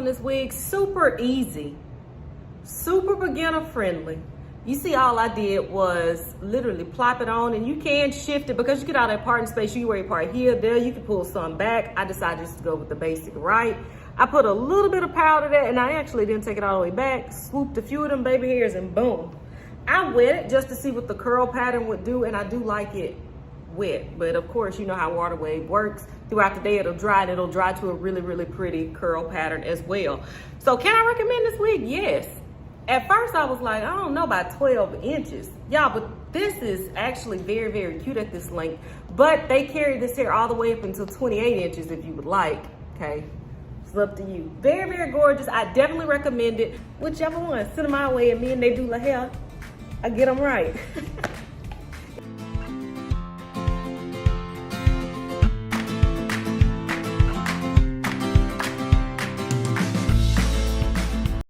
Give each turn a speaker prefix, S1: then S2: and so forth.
S1: this wig. Super easy, super beginner friendly. You see, all I did was literally plop it on, and you can shift it because you get out of that parting space. You can wear your part here, there, you can pull some back. I decided just to go with the basic right. I put a little bit of powder there, and I actually didn't take it all the way back. Swooped a few of them baby hairs, and boom. I wet it just to see what the curl pattern would do, and I do like it wet. But of course, you know how water wave works. Throughout the day, it'll dry, and it'll dry to a really, really pretty curl pattern as well. So can I recommend this wig? Yes. At first, I was like, I don't know, about 12 inches. Y'all, but this is actually very, very cute at this length. But they carry this hair all the way up until 28 inches if you would like, okay? It's up to you. Very, very gorgeous. I definitely recommend it. Whichever one, send them my way, and me and Nadula Hair, I get them right.